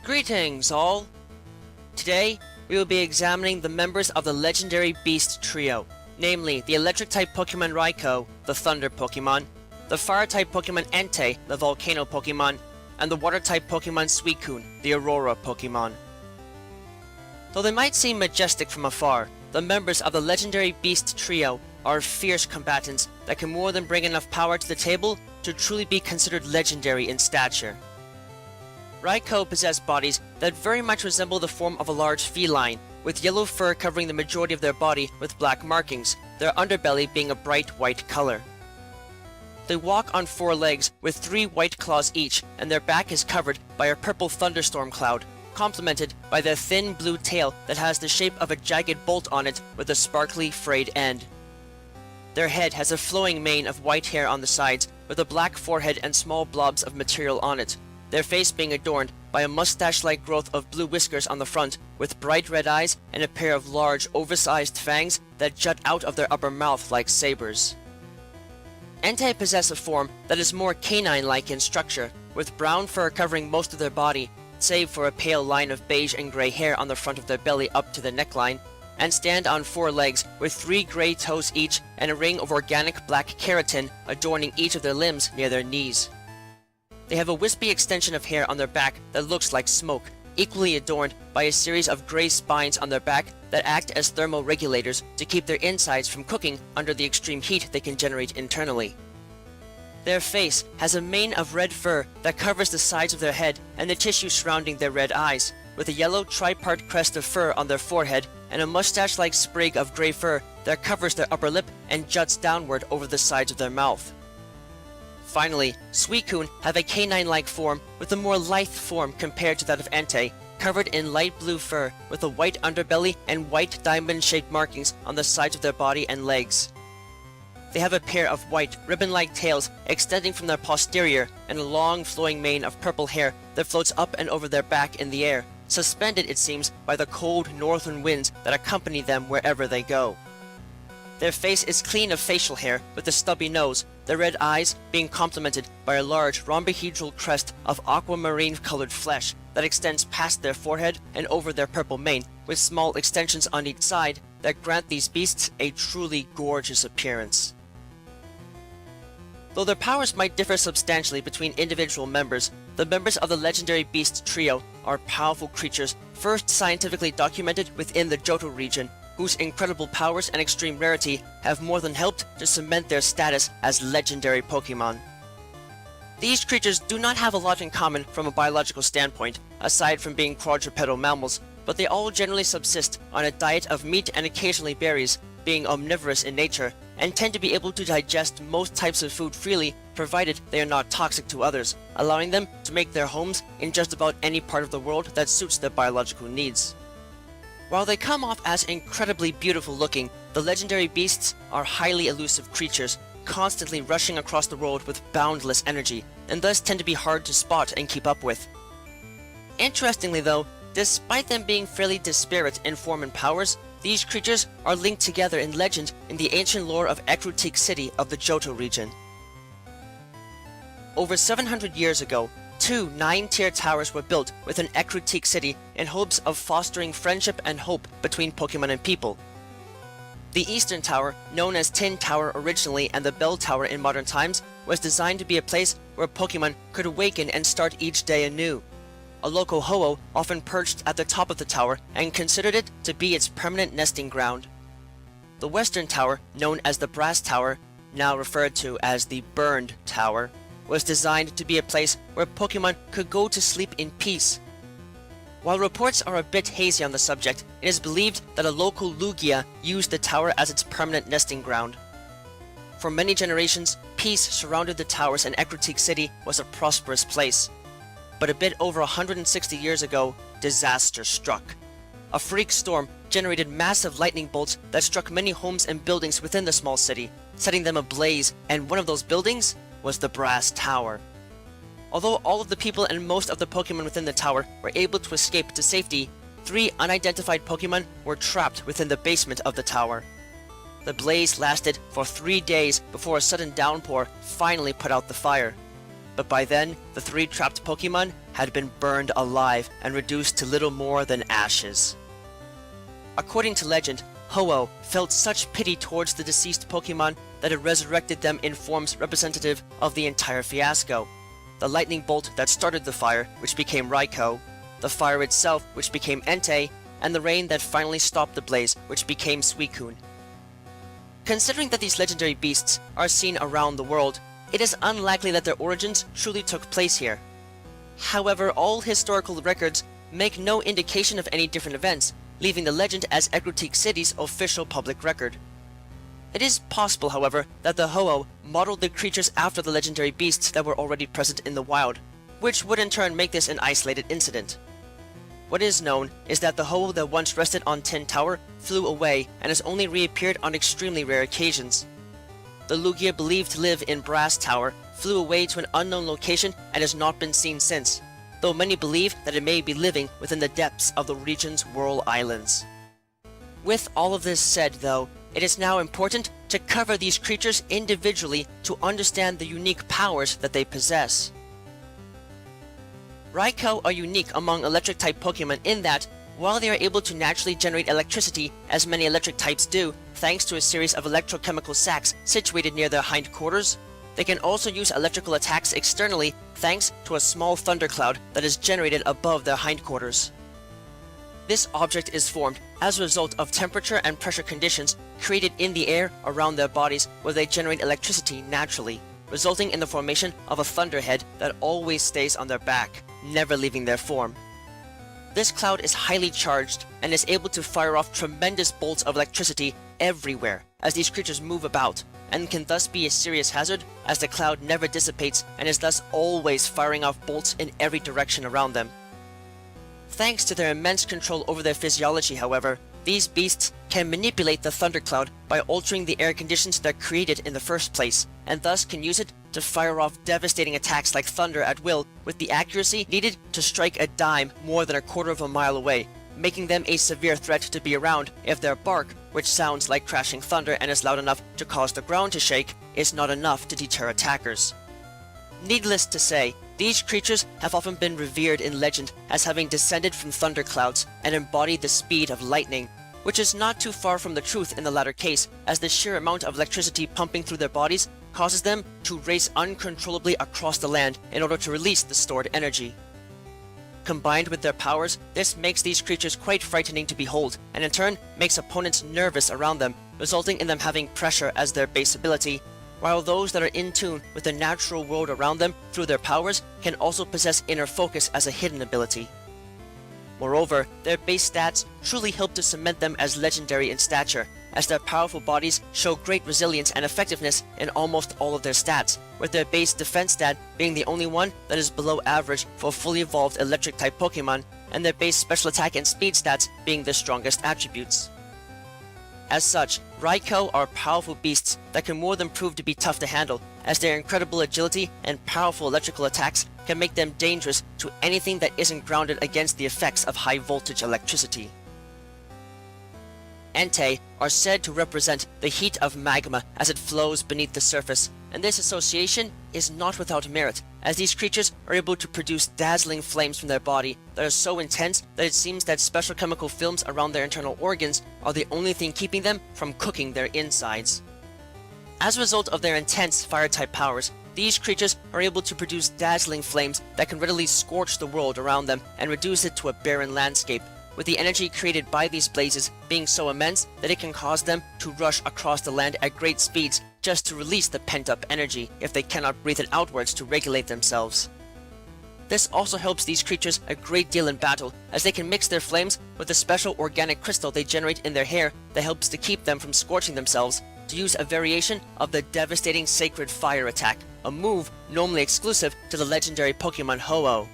Greetings, all! Today, we will be examining the members of the legendary beast trio, namely the electric-type Pokemon Raikou, the Thunder Pokémon, the fire-type Pokemon Entei, the Volcano Pokémon, and the water-type Pokemon Suicune, the Aurora Pokémon. Though they might seem majestic from afar, the members of the legendary beast trio are fierce combatants that can more than bring enough power to the table to truly be considered legendary in stature. Raikou possess bodies that very much resemble the form of a large feline, with yellow fur covering the majority of their body with black markings, their underbelly being a bright white color. They walk on 4 legs with 3 white claws each, and their back is covered by a purple thunderstorm cloud, complemented by their thin blue tail that has the shape of a jagged bolt on it with a sparkly frayed end. Their head has a flowing mane of white hair on the sides, with a black forehead and small blobs of material on it, their face being adorned by a mustache-like growth of blue whiskers on the front, with bright red eyes and a pair of large, oversized fangs that jut out of their upper mouth like sabers. Entei possess a form that is more canine-like in structure, with brown fur covering most of their body, save for a pale line of beige and gray hair on the front of their belly up to the neckline, and stand on 4 legs with 3 gray toes each and a ring of organic black keratin adorning each of their limbs near their knees. They have a wispy extension of hair on their back that looks like smoke, equally adorned by a series of gray spines on their back that act as thermal regulators to keep their insides from cooking under the extreme heat they can generate internally. Their face has a mane of red fur that covers the sides of their head and the tissue surrounding their red eyes, with a yellow tripart crest of fur on their forehead and a mustache-like sprig of gray fur that covers their upper lip and juts downward over the sides of their mouth. Finally, Suicune have a canine-like form with a more lithe form compared to that of Entei, covered in light blue fur with a white underbelly and white diamond-shaped markings on the sides of their body and legs. They have a pair of white, ribbon-like tails extending from their posterior and a long flowing mane of purple hair that floats up and over their back in the air, suspended, it seems, by the cold northern winds that accompany them wherever they go. Their face is clean of facial hair, with a stubby nose, their red eyes being complemented by a large rhombohedral crest of aquamarine-colored flesh that extends past their forehead and over their purple mane, with small extensions on each side that grant these beasts a truly gorgeous appearance. Though their powers might differ substantially between individual members, the members of the legendary beast trio are powerful creatures first scientifically documented within the Johto region, whose incredible powers and extreme rarity have more than helped to cement their status as legendary Pokémon. These creatures do not have a lot in common from a biological standpoint, aside from being quadrupedal mammals, but they all generally subsist on a diet of meat and occasionally berries, being omnivorous in nature, and tend to be able to digest most types of food freely, provided they are not toxic to others, allowing them to make their homes in just about any part of the world that suits their biological needs. While they come off as incredibly beautiful looking, the legendary beasts are highly elusive creatures, constantly rushing across the world with boundless energy, and thus tend to be hard to spot and keep up with. Interestingly though, despite them being fairly disparate in form and powers, these creatures are linked together in legend in the ancient lore of Ecruteak City of the Johto region. Over 700 years ago, 2 9-tier towers were built within Ecruteak City in hopes of fostering friendship and hope between Pokemon and people. The Eastern Tower, known as Tin Tower originally and the Bell Tower in modern times, was designed to be a place where Pokemon could awaken and start each day anew. A local Ho-Oh often perched at the top of the tower and considered it to be its permanent nesting ground. The Western Tower, known as the Brass Tower, now referred to as the Burned Tower, was designed to be a place where Pokemon could go to sleep in peace. While reports are a bit hazy on the subject, it is believed that a local Lugia used the tower as its permanent nesting ground. For many generations, peace surrounded the towers and Ecruteak City was a prosperous place. But a bit over 160 years ago, disaster struck. A freak storm generated massive lightning bolts that struck many homes and buildings within the small city, setting them ablaze, and one of those buildings was the Brass Tower. Although all of the people and most of the Pokemon within the tower were able to escape to safety, 3 unidentified Pokemon were trapped within the basement of the tower. The blaze lasted for 3 days before a sudden downpour finally put out the fire. but by then, the 3 trapped Pokemon had been burned alive and reduced to little more than ashes. According to legend, Ho-Oh felt such pity towards the deceased Pokemon that it resurrected them in forms representative of the entire fiasco. The lightning bolt that started the fire, which became Raikou, the fire itself, which became Entei, and the rain that finally stopped the blaze, which became Suicune. Considering that these legendary beasts are seen around the world, it is unlikely that their origins truly took place here. However, all historical records make no indication of any different events, leaving the legend as Egritique City's official public record. It is possible, however, that the Ho-Oh modeled the creatures after the legendary beasts that were already present in the wild, which would in turn make this an isolated incident. What is known is that the Ho-Oh that once rested on Tin Tower flew away and has only reappeared on extremely rare occasions. The Lugia believed to live in Brass Tower flew away to an unknown location and has not been seen since, though many believe that it may be living within the depths of the region's Whirl Islands. With all of this said, though, it is now important to cover these creatures individually to understand the unique powers that they possess. Raikou are unique among electric-type Pokemon in that, while they are able to naturally generate electricity as many electric types do, thanks to a series of electrochemical sacs situated near their hindquarters, they can also use electrical attacks externally thanks to a small thundercloud that is generated above their hindquarters. This object is formed as a result of temperature and pressure conditions created in the air around their bodies where they generate electricity naturally, resulting in the formation of a thunderhead that always stays on their back, never leaving their form. This cloud is highly charged and is able to fire off tremendous bolts of electricity everywhere as these creatures move about, and can thus be a serious hazard as the cloud never dissipates and is thus always firing off bolts in every direction around them. Thanks to their immense control over their physiology, however, these beasts can manipulate the thundercloud by altering the air conditions that created in the first place, and thus can use it to fire off devastating attacks like thunder at will with the accuracy needed to strike a dime more than a quarter of a mile away, making them a severe threat to be around if their bark, which sounds like crashing thunder and is loud enough to cause the ground to shake, is not enough to deter attackers. Needless to say, these creatures have often been revered in legend as having descended from thunderclouds and embodied the speed of lightning, which is not too far from the truth in the latter case, as the sheer amount of electricity pumping through their bodies causes them to race uncontrollably across the land in order to release the stored energy. Combined with their powers, this makes these creatures quite frightening to behold, and in turn makes opponents nervous around them, resulting in them having pressure as their base ability, while those that are in tune with the natural world around them through their powers can also possess inner focus as a hidden ability. Moreover, their base stats truly help to cement them as legendary in stature, as their powerful bodies show great resilience and effectiveness in almost all of their stats, with their base defense stat being the only one that is below average for fully evolved electric-type Pokemon, and their base special attack and speed stats being their strongest attributes. As such, Raikou are powerful beasts that can more than prove to be tough to handle, as their incredible agility and powerful electrical attacks can make them dangerous to anything that isn't grounded against the effects of high-voltage electricity. Entei are said to represent the heat of magma as it flows beneath the surface, and this association is not without merit, as these creatures are able to produce dazzling flames from their body that are so intense that it seems that special chemical films around their internal organs are the only thing keeping them from cooking their insides. As a result of their intense fire-type powers, these creatures are able to produce dazzling flames that can readily scorch the world around them and reduce it to a barren landscape, with the energy created by these blazes being so immense that it can cause them to rush across the land at great speeds just to release the pent-up energy if they cannot breathe it outwards to regulate themselves. This also helps these creatures a great deal in battle, as they can mix their flames with a special organic crystal they generate in their hair that helps to keep them from scorching themselves, to use a variation of the devastating Sacred Fire attack, a move normally exclusive to the legendary Pokemon Ho-Oh.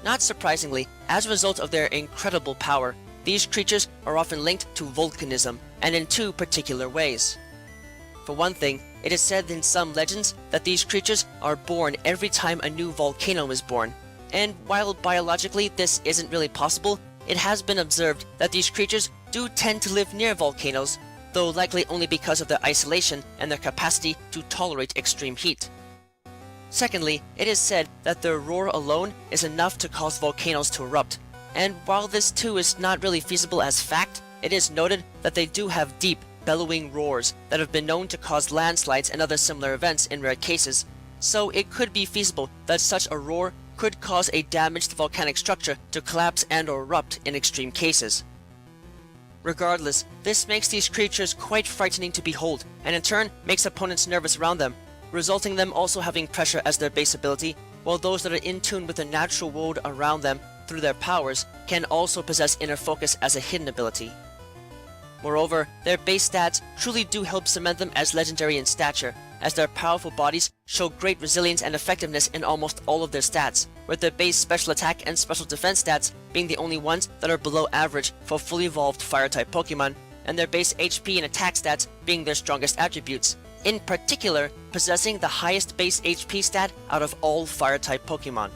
Not surprisingly, as a result of their incredible power, these creatures are often linked to volcanism, and in two particular ways. For one thing, it is said in some legends that these creatures are born every time a new volcano is born, and while biologically this isn't really possible, it has been observed that these creatures do tend to live near volcanoes, though likely only because of their isolation and their capacity to tolerate extreme heat. Secondly, it is said that their roar alone is enough to cause volcanoes to erupt, and while this too is not really feasible as fact, it is noted that they do have deep, bellowing roars that have been known to cause landslides and other similar events in rare cases, so it could be feasible that such a roar could cause a damaged volcanic structure to collapse and or erupt in extreme cases. Regardless, this makes these creatures quite frightening to behold, and in turn makes opponents nervous around them, resulting in them also having pressure as their base ability, while those that are in tune with the natural world around them through their powers can also possess inner focus as a hidden ability. Moreover, their base stats truly do help cement them as legendary in stature, as their powerful bodies show great resilience and effectiveness in almost all of their stats, with their base special attack and special defense stats being the only ones that are below average for fully evolved fire-type Pokemon, and their base HP and attack stats being their strongest attributes, in particular possessing the highest base HP stat out of all fire-type Pokemon.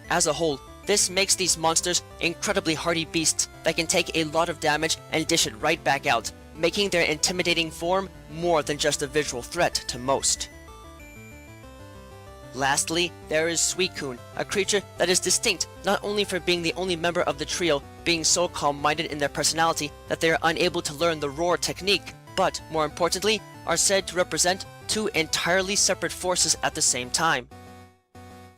As a whole, this makes these monsters incredibly hardy beasts that can take a lot of damage and dish it right back out, making their intimidating form more than just a visual threat to most. Lastly, there is Suicune, a creature that is distinct not only for being the only member of the trio being so calm-minded in their personality that they are unable to learn the roar technique, but, more importantly, are said to represent two entirely separate forces at the same time.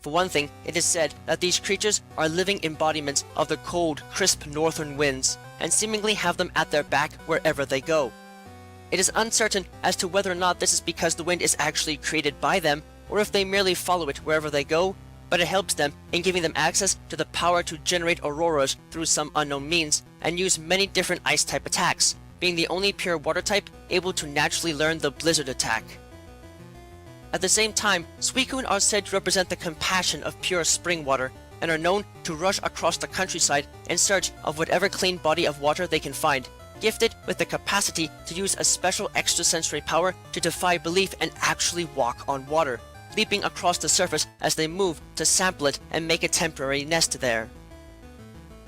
For one thing, it is said that these creatures are living embodiments of the cold, crisp northern winds, and seemingly have them at their back wherever they go. It is uncertain as to whether or not this is because the wind is actually created by them, or if they merely follow it wherever they go, but it helps them in giving them access to the power to generate auroras through some unknown means, and use many different ice-type attacks, being the only pure water type able to naturally learn the blizzard attack. At the same time, Suicune are said to represent the compassion of pure spring water, and are known to rush across the countryside in search of whatever clean body of water they can find, gifted with the capacity to use a special extrasensory power to defy belief and actually walk on water, leaping across the surface as they move to sample it and make a temporary nest there.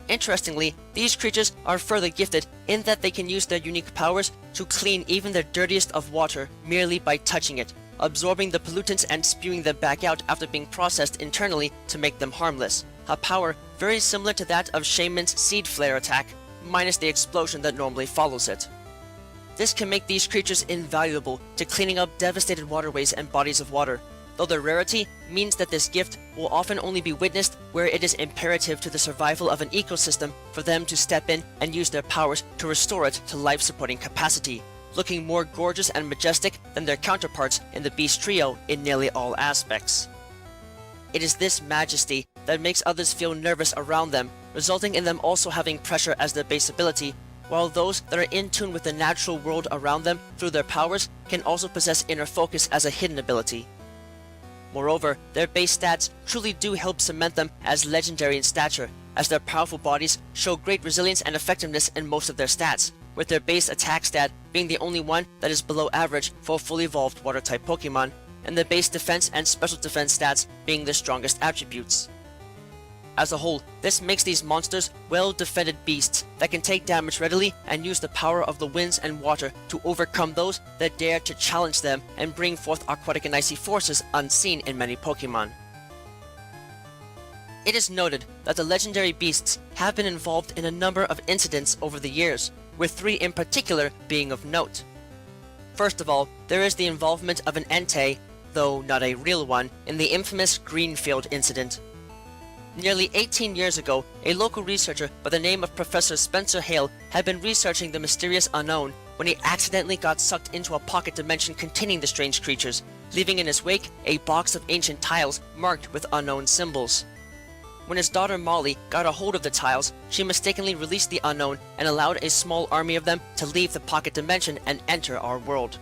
Interestingly, these creatures are further gifted in that they can use their unique powers to clean even the dirtiest of water merely by touching it, absorbing the pollutants and spewing them back out after being processed internally to make them harmless, a power very similar to that of Shaman's Seed Flare attack, minus the explosion that normally follows it. This can make these creatures invaluable to cleaning up devastated waterways and bodies of water, though their rarity means that this gift will often only be witnessed where it is imperative to the survival of an ecosystem for them to step in and use their powers to restore it to life-supporting capacity, looking more gorgeous and majestic than their counterparts in the Beast Trio in nearly all aspects. It is this majesty that makes others feel nervous around them, resulting in them also having pressure as their base ability, while those that are in tune with the natural world around them through their powers can also possess inner focus as a hidden ability. Moreover, their base stats truly do help cement them as legendary in stature, as their powerful bodies show great resilience and effectiveness in most of their stats, with their base attack stat being the only one that is below average for fully evolved water-type Pokemon, and the base defense and special defense stats being their strongest attributes. As a whole, this makes these monsters well-defended beasts that can take damage readily and use the power of the winds and water to overcome those that dare to challenge them and bring forth aquatic and icy forces unseen in many Pokemon. It is noted that the legendary beasts have been involved in a number of incidents over the years, with 3 in particular being of note. First of all, there is the involvement of an Entei, though not a real one, in the infamous Greenfield incident. Nearly 18 years ago, a local researcher by the name of Professor Spencer Hale had been researching the mysterious unknown when he accidentally got sucked into a pocket dimension containing the strange creatures, leaving in his wake a box of ancient tiles marked with unknown symbols. When his daughter Molly got a hold of the tiles, she mistakenly released the unknown and allowed a small army of them to leave the pocket dimension and enter our world.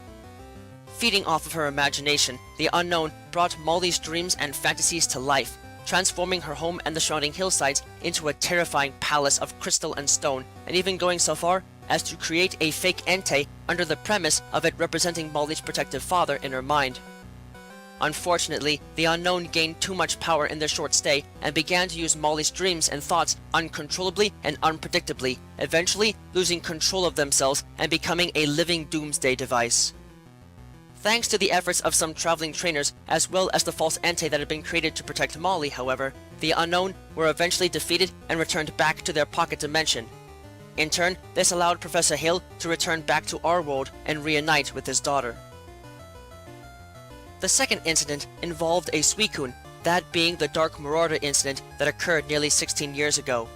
Feeding off of her imagination, the unknown brought Molly's dreams and fantasies to life, transforming her home and the surrounding hillsides into a terrifying palace of crystal and stone, and even going so far as to create a fake Entei under the premise of it representing Molly's protective father in her mind. Unfortunately, the unknown gained too much power in their short stay and began to use Molly's dreams and thoughts uncontrollably and unpredictably, eventually losing control of themselves and becoming a living doomsday device. Thanks to the efforts of some traveling trainers, as well as the false Entei that had been created to protect Molly, however, the Unknown were eventually defeated and returned back to their pocket dimension. In turn, this allowed Professor Hill to return back to our world and reunite with his daughter. The second incident involved a Suicune, that being the Dark Marauder incident that occurred nearly 16 years ago.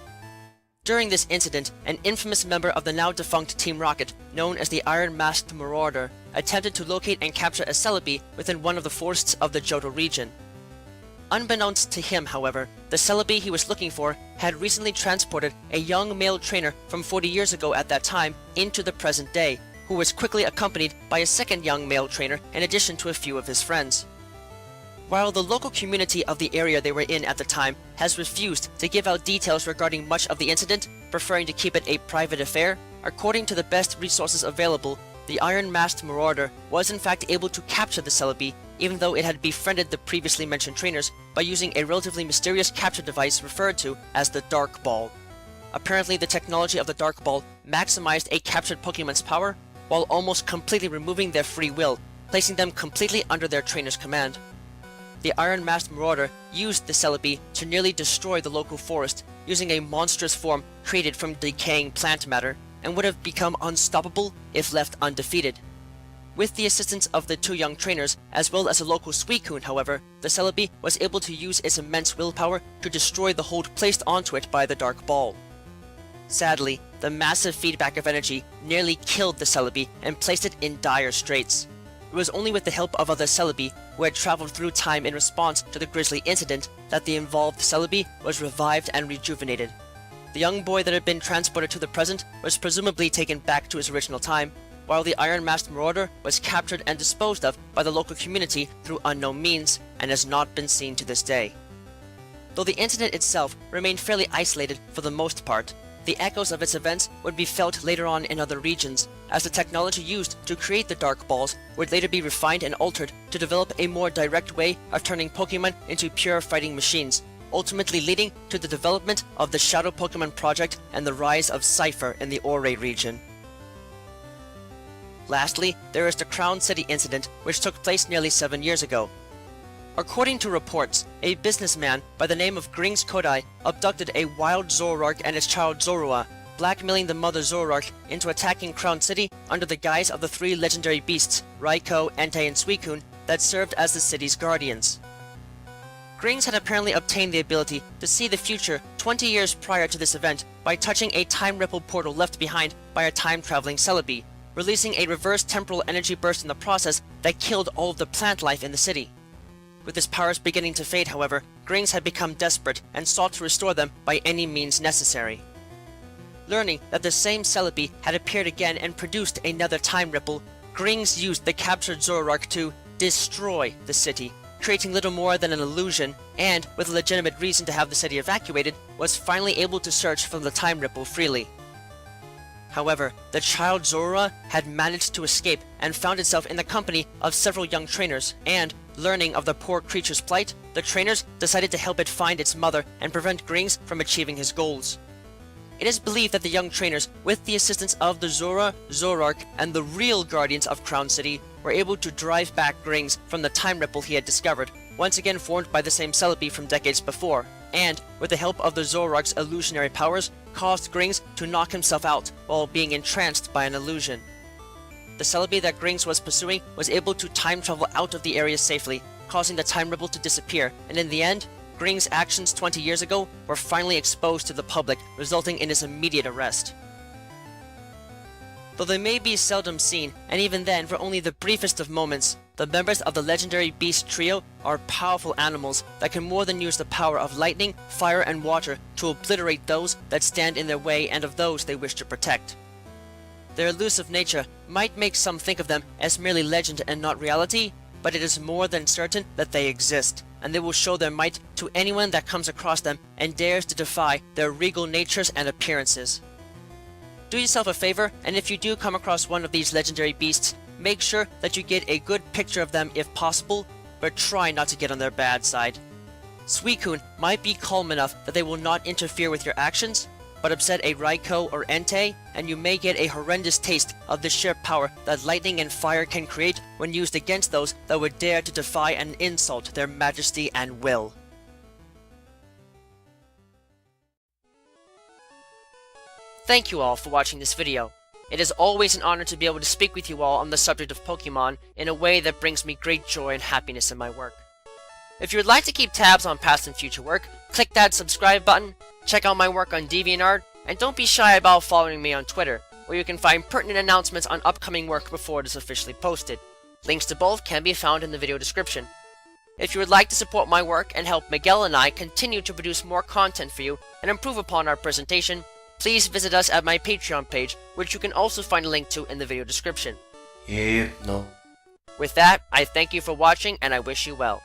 During this incident, an infamous member of the now-defunct Team Rocket, known as the Iron-Masked Marauder, attempted to locate and capture a Celebi within one of the forests of the Johto region. Unbeknownst to him, however, the Celebi he was looking for had recently transported a young male trainer from 40 years ago at that time into the present day, who was quickly accompanied by a second young male trainer in addition to a few of his friends. While the local community of the area they were in at the time has refused to give out details regarding much of the incident, preferring to keep it a private affair, according to the best resources available, the Iron-Masked Marauder was in fact able to capture the Celebi, even though it had befriended the previously mentioned trainers by using a relatively mysterious capture device referred to as the Dark Ball. Apparently, the technology of the Dark Ball maximized a captured Pokemon's power, while almost completely removing their free will, placing them completely under their trainer's command. The Iron-Masked Marauder used the Celebi to nearly destroy the local forest, using a monstrous form created from decaying plant matter, and would have become unstoppable if left undefeated. With the assistance of the two young trainers, as well as a local Suicune, however, the Celebi was able to use its immense willpower to destroy the hold placed onto it by the Dark Ball. Sadly, the massive feedback of energy nearly killed the Celebi and placed it in dire straits. It was only with the help of other Celebi, who had traveled through time in response to the grisly incident, that the involved Celebi was revived and rejuvenated. The young boy that had been transported to the present was presumably taken back to his original time, while the Iron-Masked Marauder was captured and disposed of by the local community through unknown means and has not been seen to this day. Though the incident itself remained fairly isolated for the most part, the echoes of its events would be felt later on in other regions, as the technology used to create the Dark Balls would later be refined and altered to develop a more direct way of turning Pokemon into pure fighting machines, ultimately leading to the development of the Shadow Pokemon project and the rise of Cypher in the Ouray region. Lastly, there is the Crown City incident, which took place nearly 7 years ago. According to reports, a businessman by the name of Grings Kodai abducted a wild Zoroark and its child Zorua, blackmailing the mother Zoroark into attacking Crown City under the guise of the three legendary beasts, Raikou, Entei, and Suicune, that served as the city's guardians. Grings had apparently obtained the ability to see the future 20 years prior to this event by touching a time ripple portal left behind by a time-traveling Celebi, releasing a reverse temporal energy burst in the process that killed all of the plant life in the city. With his powers beginning to fade, however, Grings had become desperate and sought to restore them by any means necessary. Learning that the same Celebi had appeared again and produced another time ripple, Grings used the captured Zoroark to destroy the city, creating little more than an illusion, and, with a legitimate reason to have the city evacuated, was finally able to search for the time ripple freely. However, the child Zorua had managed to escape and found itself in the company of several young trainers, and, learning of the poor creature's plight, the trainers decided to help it find its mother and prevent Grings from achieving his goals. It is believed that the young trainers, with the assistance of the Zorua, Zoroark, and the real guardians of Crown City, were able to drive back Grings from the time ripple he had discovered, once again formed by the same Celebi from decades before, and, with the help of the Zoroark's illusionary powers, caused Grings to knock himself out while being entranced by an illusion. The Celebi that Grings was pursuing was able to time travel out of the area safely, causing the time ripple to disappear, and in the end, Grings' actions 20 years ago were finally exposed to the public, resulting in his immediate arrest. Though they may be seldom seen, and even then for only the briefest of moments, the members of the legendary beast trio are powerful animals that can more than use the power of lightning, fire, and water to obliterate those that stand in their way and of those they wish to protect. Their elusive nature might make some think of them as merely legend and not reality, but it is more than certain that they exist, and they will show their might to anyone that comes across them and dares to defy their regal natures and appearances. Do yourself a favor, and if you do come across one of these legendary beasts, make sure that you get a good picture of them if possible, but try not to get on their bad side. Suicune might be calm enough that they will not interfere with your actions, but upset a Raikou or Entei, and you may get a horrendous taste of the sheer power that lightning and fire can create when used against those that would dare to defy and insult their majesty and will. Thank you all for watching this video. It is always an honor to be able to speak with you all on the subject of Pokemon in a way that brings me great joy and happiness in my work. If you would like to keep tabs on past and future work, click that subscribe button, check out my work on DeviantArt, and don't be shy about following me on Twitter, where you can find pertinent announcements on upcoming work before it is officially posted. Links to both can be found in the video description. If you would like to support my work and help Miguel and I continue to produce more content for you and improve upon our presentation, please visit us at my Patreon page, which you can also find a link to in the video description. Yeah, no. With that, I thank you for watching and I wish you well.